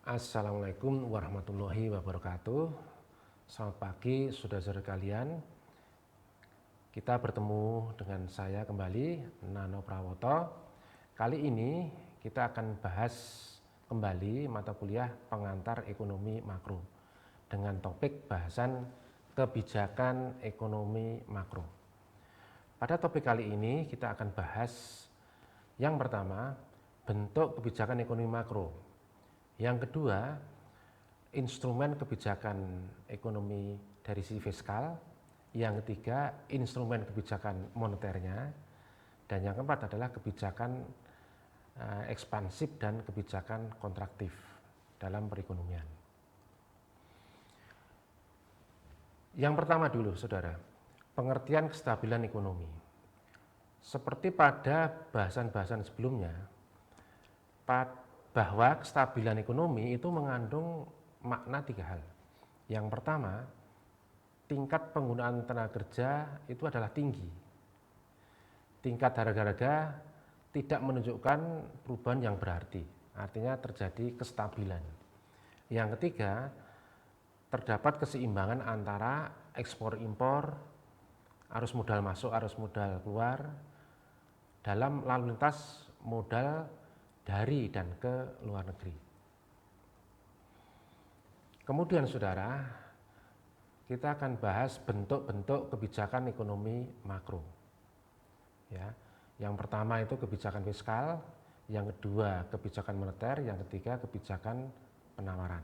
Assalamualaikum warahmatullahi wabarakatuh. Selamat pagi saudara-saudara kalian. Kita bertemu dengan saya kembali, Nano Prawoto. Kali ini kita akan bahas kembali mata kuliah pengantar ekonomi makro dengan topik bahasan kebijakan ekonomi makro. Pada topik kali ini kita akan bahas yang pertama, bentuk kebijakan ekonomi makro. Yang kedua, instrumen kebijakan ekonomi dari sisi fiskal. Yang ketiga, instrumen kebijakan moneternya. Dan yang keempat adalah kebijakan ekspansif dan kebijakan kontraktif dalam perekonomian. Yang pertama dulu, saudara, pengertian kestabilan ekonomi. Seperti pada bahasan-bahasan sebelumnya, bahwa kestabilan ekonomi itu mengandung makna tiga hal. Yang pertama, tingkat penggunaan tenaga kerja itu adalah tinggi. Tingkat harga-harga tidak menunjukkan perubahan yang berarti, artinya terjadi kestabilan. Yang ketiga, terdapat keseimbangan antara ekspor-impor, arus modal masuk, arus modal keluar, dalam lalu lintas modal dari dan ke luar negeri. Kemudian saudara, kita akan bahas bentuk-bentuk kebijakan ekonomi makro. Ya, yang pertama itu kebijakan fiskal, yang kedua kebijakan moneter, yang ketiga kebijakan penawaran.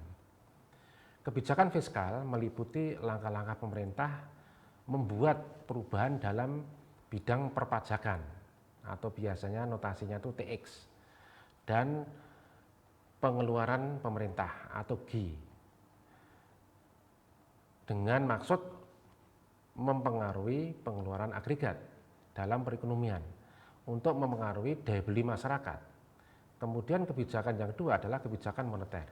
Kebijakan fiskal meliputi langkah-langkah pemerintah membuat perubahan dalam bidang perpajakan atau biasanya notasinya itu TX. Dan pengeluaran pemerintah atau G dengan maksud mempengaruhi pengeluaran agregat dalam perekonomian untuk mempengaruhi daya beli masyarakat. Kemudian kebijakan yang kedua adalah kebijakan moneter.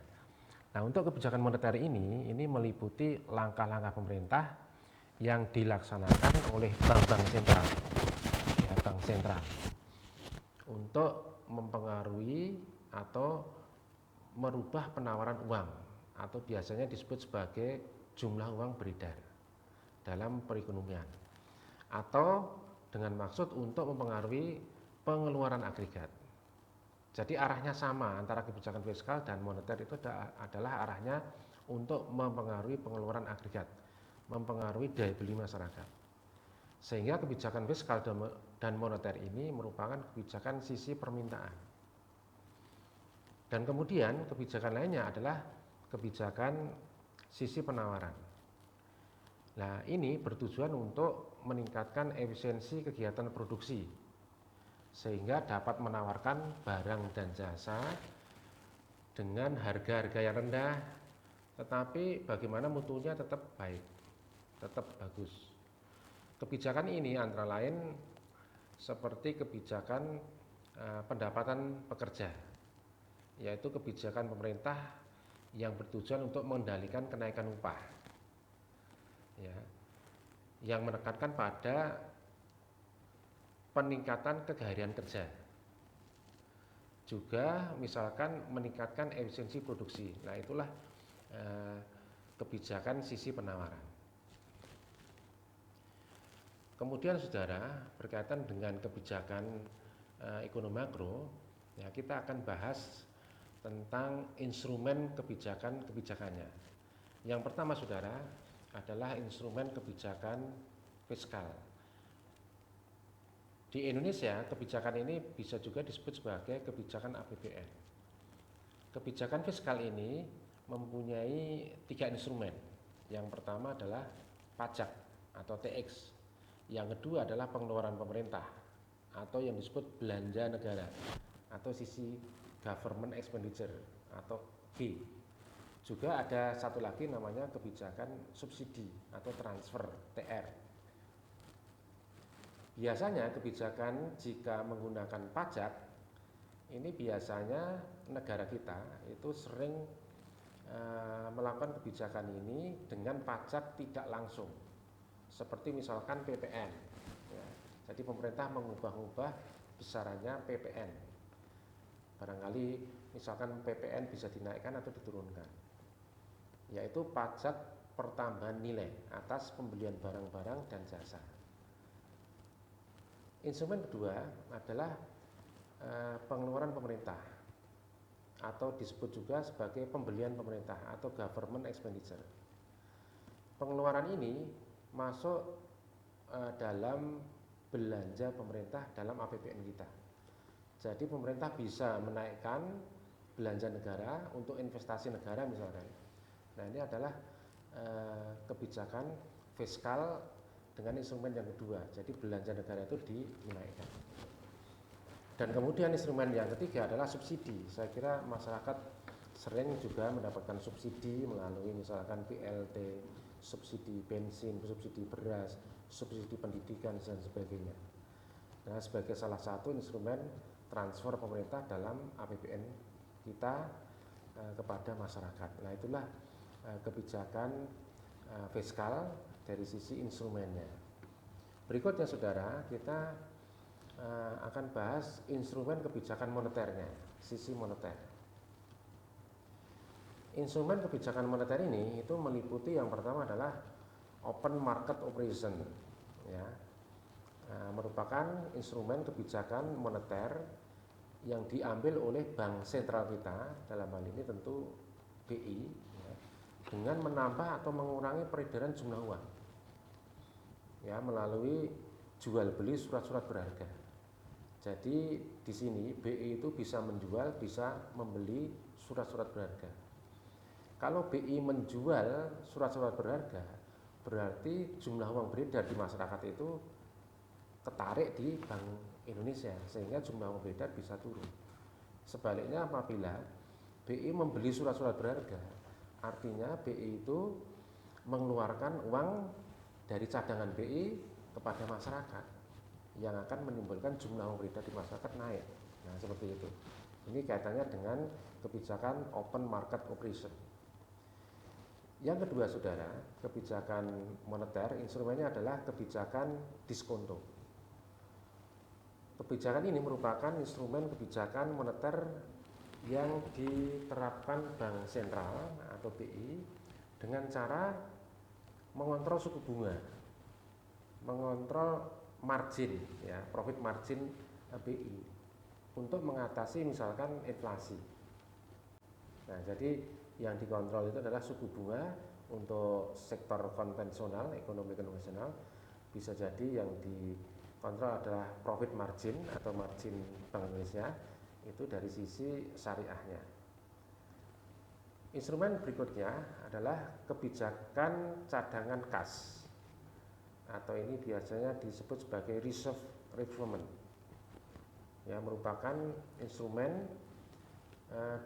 Nah, untuk kebijakan moneter ini meliputi langkah-langkah pemerintah yang dilaksanakan oleh bank-bank sentral, ya, bank sentral untuk mempengaruhi atau merubah penawaran uang atau biasanya disebut sebagai jumlah uang beredar dalam perekonomian, atau dengan maksud untuk mempengaruhi pengeluaran agregat. Jadi arahnya sama antara kebijakan fiskal dan moneter itu adalah arahnya untuk mempengaruhi pengeluaran agregat, mempengaruhi daya beli masyarakat. Sehingga kebijakan fiskal dan moneter ini merupakan kebijakan sisi permintaan. Dan kemudian kebijakan lainnya adalah kebijakan sisi penawaran. Nah, ini bertujuan untuk meningkatkan efisiensi kegiatan produksi sehingga dapat menawarkan barang dan jasa dengan harga-harga yang rendah, tetapi bagaimana mutunya tetap baik, tetap bagus. Kebijakan ini antara lain seperti kebijakan pendapatan pekerja, yaitu kebijakan pemerintah yang bertujuan untuk mengendalikan kenaikan upah, ya, yang menekankan pada peningkatan keharian kerja. Juga misalkan meningkatkan efisiensi produksi. Nah, itulah kebijakan sisi penawaran. Kemudian saudara, berkaitan dengan kebijakan ekonomi makro, ya, kita akan bahas tentang instrumen kebijakannya. Yang pertama saudara adalah instrumen kebijakan fiskal. Di Indonesia kebijakan ini bisa juga disebut sebagai kebijakan APBN. Kebijakan fiskal ini mempunyai 3 instrumen. Yang pertama adalah pajak atau TX. Yang kedua adalah pengeluaran pemerintah atau yang disebut belanja negara atau sisi government expenditure atau G. Juga ada satu lagi namanya kebijakan subsidi atau transfer TR. Biasanya kebijakan jika menggunakan pajak ini biasanya negara kita itu sering melakukan kebijakan ini dengan pajak tidak langsung, seperti misalkan PPN, ya. Jadi pemerintah mengubah-ubah besarannya PPN. Barangkali misalkan PPN bisa dinaikkan atau diturunkan, yaitu pajak pertambahan nilai atas pembelian barang-barang dan jasa. Instrumen kedua adalah pengeluaran pemerintah atau disebut juga sebagai pembelian pemerintah atau government expenditure. Pengeluaran ini masuk dalam belanja pemerintah dalam APBN kita. Jadi pemerintah bisa menaikkan belanja negara untuk investasi negara misalkan. Nah, ini adalah kebijakan fiskal dengan instrumen yang kedua. Jadi belanja negara itu dinaikkan. Dan kemudian instrumen yang ketiga adalah subsidi. Saya kira masyarakat sering juga mendapatkan subsidi melalui misalkan BLT, subsidi bensin, subsidi beras, subsidi pendidikan dan sebagainya. Nah, sebagai salah satu instrumen transfer pemerintah dalam APBN kita kepada masyarakat. Nah, itulah kebijakan fiskal dari sisi instrumennya. Berikutnya saudara, kita akan bahas instrumen kebijakan moneternya, sisi moneter. Instrumen kebijakan moneter ini itu meliputi yang pertama adalah open market operation, ya, merupakan instrumen kebijakan moneter yang diambil oleh bank sentral kita, dalam hal ini tentu BI, ya, dengan menambah atau mengurangi peredaran jumlah uang, ya, melalui jual beli surat-surat berharga. Jadi di sini BI itu bisa menjual, bisa membeli surat-surat berharga. Kalau BI menjual surat-surat berharga, berarti jumlah uang beredar di masyarakat itu ketarik di Bank Indonesia, sehingga jumlah uang beredar bisa turun. Sebaliknya apabila BI membeli surat-surat berharga, artinya BI itu mengeluarkan uang dari cadangan BI kepada masyarakat, yang akan menimbulkan jumlah uang beredar di masyarakat naik. Nah, seperti itu. Ini kaitannya dengan kebijakan open market operation. Yang kedua saudara, kebijakan moneter, instrumennya adalah kebijakan diskonto. Kebijakan ini merupakan instrumen kebijakan moneter yang diterapkan Bank Sentral atau BI dengan cara mengontrol suku bunga, mengontrol margin, ya, profit margin BI untuk mengatasi misalkan inflasi. Nah, jadi yang dikontrol itu adalah suku bunga untuk sektor konvensional, ekonomi konvensional. Bisa jadi yang dikontrol adalah profit margin atau margin Bank Indonesia, itu dari sisi syariahnya. Instrumen berikutnya adalah kebijakan cadangan kas, atau ini biasanya disebut sebagai reserve requirement, ya, merupakan instrumen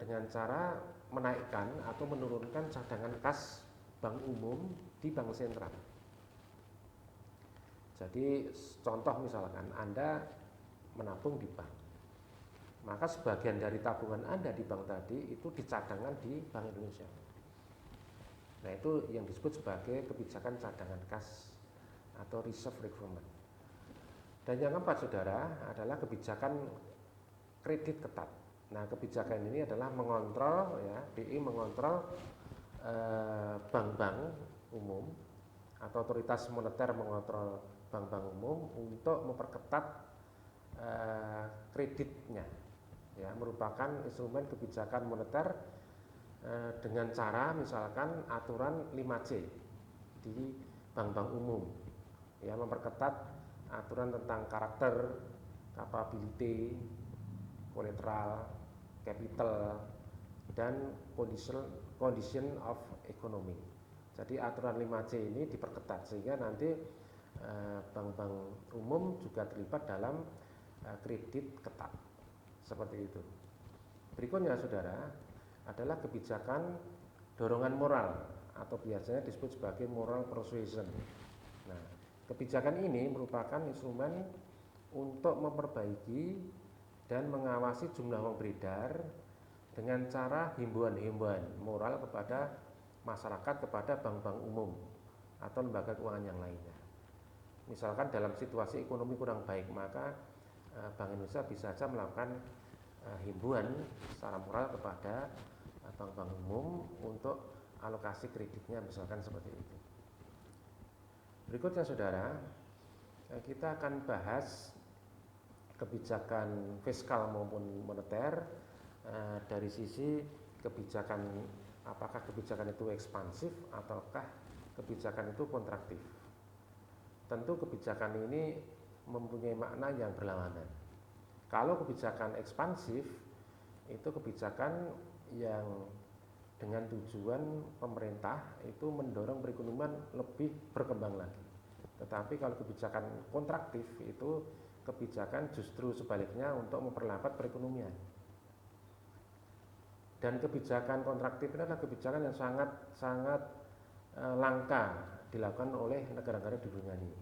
dengan cara menaikkan atau menurunkan cadangan kas bank umum di bank sentral. Jadi contoh misalkan Anda menabung di bank, maka sebagian dari tabungan Anda di bank tadi itu dicadangkan di Bank Indonesia. Nah, itu yang disebut sebagai kebijakan cadangan kas atau reserve requirement. Dan yang keempat saudara adalah kebijakan kredit ketat. Nah, kebijakan ini adalah mengontrol, ya, BI mengontrol bank-bank umum atau otoritas moneter mengontrol bank-bank umum untuk memperketat kreditnya, ya, merupakan instrumen kebijakan moneter dengan cara misalkan aturan 5C di bank-bank umum, ya, memperketat aturan tentang karakter, capability, collateral, capital, dan condition of economy. Jadi aturan 5C ini diperketat sehingga nanti bank-bank umum juga terlibat dalam kredit ketat. Seperti itu. Berikutnya saudara adalah kebijakan dorongan moral atau biasanya disebut sebagai moral persuasion. Nah, kebijakan ini merupakan instrumen untuk memperbaiki dan mengawasi jumlah uang beredar dengan cara himbauan-himbauan moral kepada masyarakat, kepada bank-bank umum atau lembaga keuangan yang lainnya. Misalkan dalam situasi ekonomi kurang baik, maka Bank Indonesia bisa saja melakukan himbauan secara moral kepada bank-bank umum untuk alokasi kreditnya misalkan seperti itu. Berikutnya saudara, kita akan bahas kebijakan fiskal maupun moneter dari sisi kebijakan, apakah kebijakan itu ekspansif ataukah kebijakan itu kontraktif. Tentu kebijakan ini mempunyai makna yang berlawanan. Kalau kebijakan ekspansif itu kebijakan yang dengan tujuan pemerintah itu mendorong perekonomian lebih berkembang lagi. Tetapi kalau kebijakan kontraktif itu kebijakan justru sebaliknya untuk memperlambat perekonomian. Dan kebijakan kontraktif ini adalah kebijakan yang sangat langka dilakukan oleh negara-negara di dunia ini.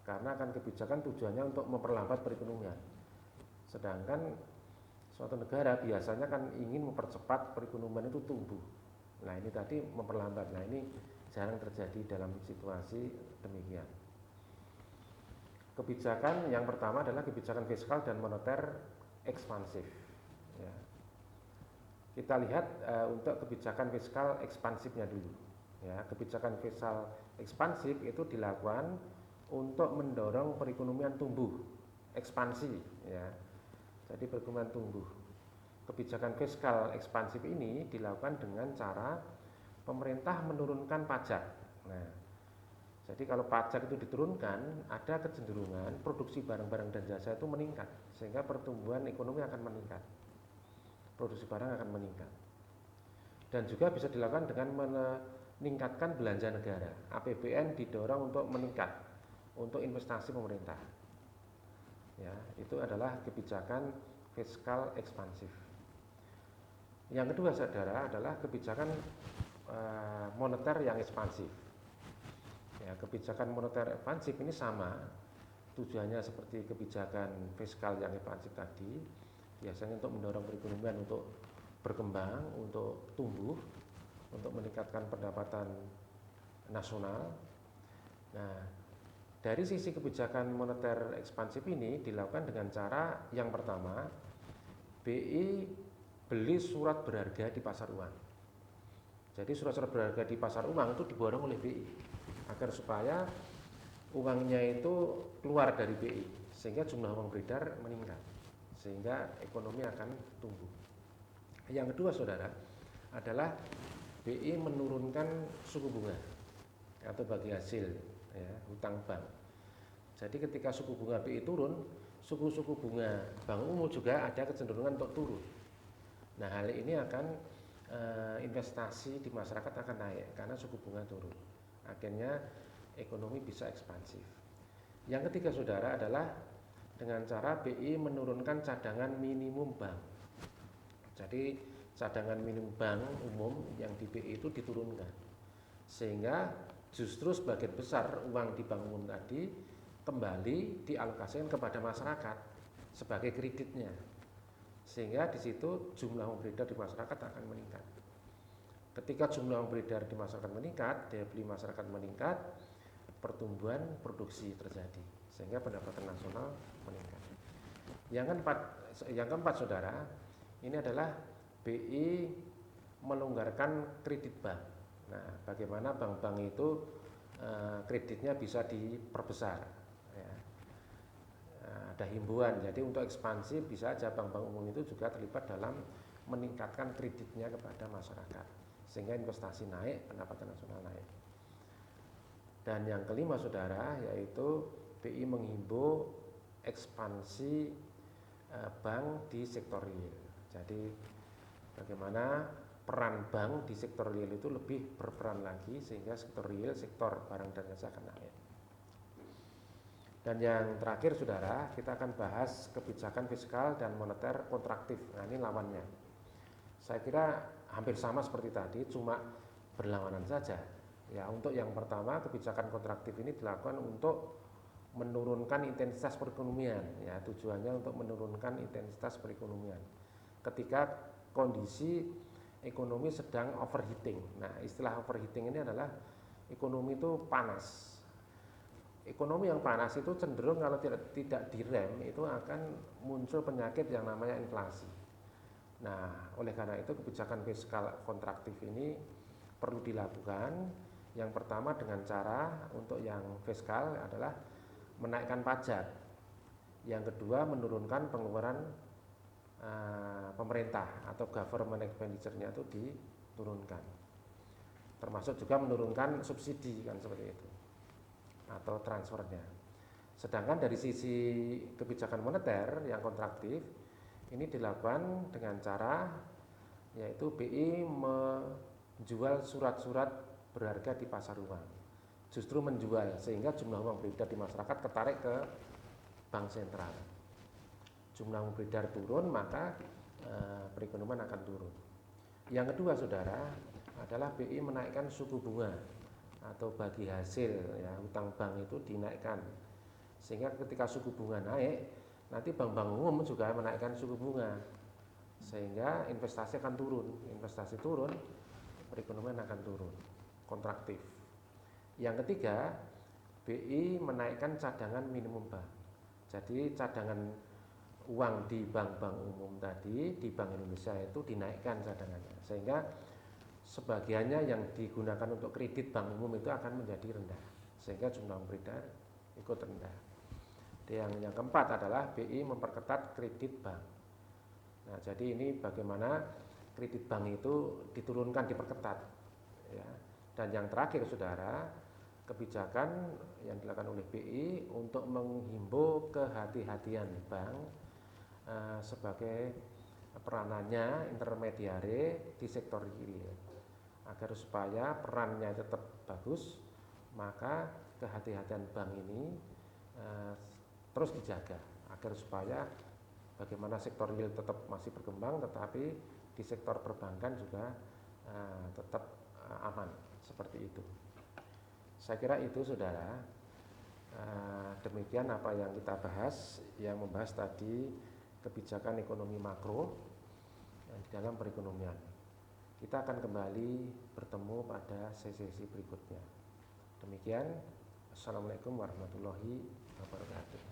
Karena kan kebijakan tujuannya untuk memperlambat perekonomian. Sedangkan suatu negara biasanya kan ingin mempercepat perekonomian itu tumbuh. Nah ini tadi memperlambat. Nah ini jarang terjadi dalam situasi demikian. Kebijakan yang pertama adalah kebijakan fiskal dan moneter ekspansif. Ya. Kita lihat untuk kebijakan fiskal ekspansifnya dulu. Ya, kebijakan fiskal ekspansif itu dilakukan untuk mendorong perekonomian tumbuh, ekspansi. Ya. Jadi perekonomian tumbuh. Kebijakan fiskal ekspansif ini dilakukan dengan cara pemerintah menurunkan pajak. Nah, jadi kalau pajak itu diturunkan, ada kecenderungan produksi barang-barang dan jasa itu meningkat, sehingga pertumbuhan ekonomi akan meningkat, produksi barang akan meningkat. Dan juga bisa dilakukan dengan meningkatkan belanja negara. APBN didorong untuk meningkat, untuk investasi pemerintah. Ya, itu adalah kebijakan fiskal ekspansif. Yang kedua saudara adalah kebijakan moneter yang ekspansif. Ya, kebijakan moneter ekspansif ini sama tujuannya seperti kebijakan fiskal yang ekspansif tadi, biasanya untuk mendorong perekonomian untuk berkembang, untuk tumbuh, untuk meningkatkan pendapatan nasional. Nah, dari sisi kebijakan moneter ekspansif ini dilakukan dengan cara yang pertama, BI beli surat berharga di pasar uang. Jadi surat-surat berharga di pasar uang itu diborong oleh BI agar supaya uangnya itu keluar dari BI sehingga jumlah uang beredar meningkat, sehingga ekonomi akan tumbuh. Yang kedua saudara adalah BI menurunkan suku bunga atau bagi hasil ya, hutang bank. Jadi ketika suku bunga BI turun, suku bunga bank umum juga ada kecenderungan untuk turun. Nah hal ini akan investasi di masyarakat akan naik karena suku bunga turun. Akhirnya ekonomi bisa ekspansif. Yang ketiga saudara adalah dengan cara BI menurunkan cadangan minimum bank. Jadi cadangan minimum bank umum yang di BI itu diturunkan, sehingga justru sebagian besar uang di bank umum tadi kembali dialokasikan kepada masyarakat sebagai kreditnya, sehingga di situ jumlah uang beredar di masyarakat akan meningkat. Ketika jumlah uang beredar di masyarakat meningkat, daya beli masyarakat meningkat, pertumbuhan produksi terjadi, sehingga pendapatan nasional meningkat. Yang keempat saudara, ini adalah BI melonggarkan kredit bank. Nah, bagaimana bank-bank itu kreditnya bisa diperbesar. Ya. Ada himbauan, jadi untuk ekspansi bisa aja bank-bank umum itu juga terlibat dalam meningkatkan kreditnya kepada masyarakat, sehingga investasi naik, pendapatan nasional naik. Dan yang kelima saudara, yaitu BI menghimbau ekspansi bank di sektor real. Jadi bagaimana peran bank di sektor real itu lebih berperan lagi, sehingga sektor real, sektor barang dan jasa akan naik. Dan yang terakhir saudara, kita akan bahas kebijakan fiskal dan moneter kontraktif. Nah ini lawannya. Saya kira hampir sama seperti tadi, cuma berlawanan saja. Ya, untuk yang pertama kebijakan kontraktif ini dilakukan untuk menurunkan intensitas perekonomian. Ya, tujuannya untuk menurunkan intensitas perekonomian. Ketika kondisi ekonomi sedang overheating. Nah, istilah overheating ini adalah ekonomi itu panas. Ekonomi yang panas itu cenderung kalau tidak direm itu akan muncul penyakit yang namanya inflasi. Nah, oleh karena itu kebijakan fiskal kontraktif ini perlu dilakukan. Yang pertama dengan cara untuk yang fiskal adalah menaikkan pajak. Yang kedua menurunkan pengeluaran pemerintah atau government expenditure-nya itu diturunkan. Termasuk juga menurunkan subsidi kan seperti itu atau transfernya. Sedangkan dari sisi kebijakan moneter yang kontraktif ini dilakukan dengan cara yaitu BI menjual surat-surat berharga di pasar uang. Justru menjual sehingga jumlah uang beredar di masyarakat ketarik ke bank sentral. Jumlah uang beredar turun maka perekonomian akan turun. Yang kedua saudara adalah BI menaikkan suku bunga atau bagi hasil ya utang bank itu dinaikkan sehingga ketika suku bunga naik nanti bank-bank umum juga menaikkan suku bunga sehingga investasi akan turun. Investasi turun perekonomian akan turun kontraktif. Yang ketiga BI menaikkan cadangan minimum bank. Jadi cadangan uang di bank-bank umum tadi di Bank Indonesia itu dinaikkan cadangannya sehingga sebagiannya yang digunakan untuk kredit bank umum itu akan menjadi rendah sehingga jumlah uang beredar ikut rendah. Yang keempat adalah BI memperketat kredit bank. Nah, jadi ini bagaimana kredit bank itu diturunkan, diperketat ya. Dan yang terakhir saudara, kebijakan yang dilakukan oleh BI untuk menghimbau kehati-hatian bank sebagai peranannya intermediare di sektor real agar supaya perannya tetap bagus, maka kehati-hatian bank ini terus dijaga agar supaya bagaimana sektor real tetap masih berkembang tetapi di sektor perbankan juga tetap aman seperti itu. Saya kira itu saudara, demikian apa yang kita bahas, yang membahas tadi kebijakan ekonomi makro di dalam perekonomian. Kita akan kembali bertemu pada sesi berikutnya. Demikian, Assalamualaikum warahmatullahi wabarakatuh.